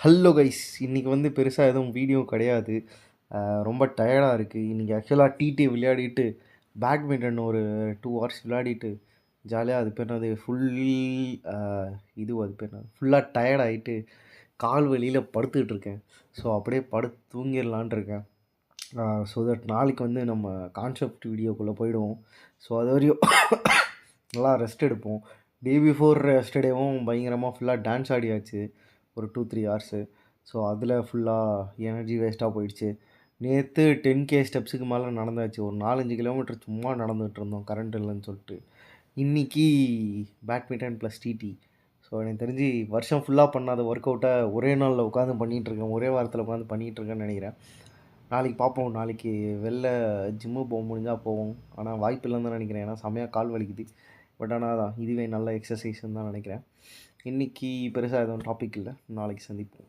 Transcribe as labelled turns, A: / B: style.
A: Hello guys, இன்றைக்கி வந்து பெருசாக எதுவும் வீடியோ கிடையாது. ரொம்ப டயர்டாக இருக்குது. இன்றைக்கி ஆக்சுவலாக டிடி விளையாடிட்டு பேட்மிண்டன் ஒரு 2 ஹவர்ஸ் விளையாடிட்டு ஜாலியாக அது பேர் என்னது அது பேர் என்னது ஃபுல்லாக டயர்ட் ஆகிட்டு கால் வலியில் படுத்துக்கிட்டு இருக்கேன். ஸோ அப்படியே படுத்து தூங்கிடலான் இருக்கேன். ஸோ தட் நாளைக்கு வந்து நம்ம கான்செப்ட் வீடியோக்குள்ளே போயிடுவோம். ஸோ அது வரையும் நல்லா ரெஸ்ட் எடுப்போம். டே பிஃபோர் எஸ்டர்டேவும் பயங்கரமாக ஃபுல்லாக டான்ஸ் ஆடியாச்சு ஒரு 2-3 ஹார்ஸு. ஸோ அதில் ஃபுல்லாக எனர்ஜி வேஸ்ட்டாக போயிடுச்சு. நேற்று 10K ஸ்டெப்ஸுக்கு மேலே நடந்தாச்சு. ஒரு 4-5 கிலோமீட்டர் சும்மா நடந்துகிட்டு இருந்தோம் கரண்ட் இல்லைன்னு சொல்லிட்டு. இன்றைக்கி பேட்மிண்டன் ப்ளஸ் டிடி. ஸோ எனக்கு தெரிஞ்சு வருஷம் ஃபுல்லாக பண்ணாத ஒர்க் அவுட்டை ஒரே நாளில் உட்காந்து பண்ணிகிட்ருக்கேன், ஒரே வாரத்தில் உட்காந்து பண்ணிகிட்ருக்கேன்னு நினைக்கிறேன். நாளைக்கு பார்ப்போம். நாளைக்கு வெளில ஜிம்மு போக முடிஞ்சால் போவோம். ஆனால் வாய்ப்பு இல்லைன்னு தான் நினைக்கிறேன். ஏன்னா செம்மையாக கால் வலிக்குது. பட் ஆனால் இதுவே நல்ல எக்ஸசைஸ்ன்னு தான் நினைக்கிறேன். இன்றைக்கி பெருசாக எதுவும் டாபிக் இல்லை. நாளைக்கு சந்திப்போம்.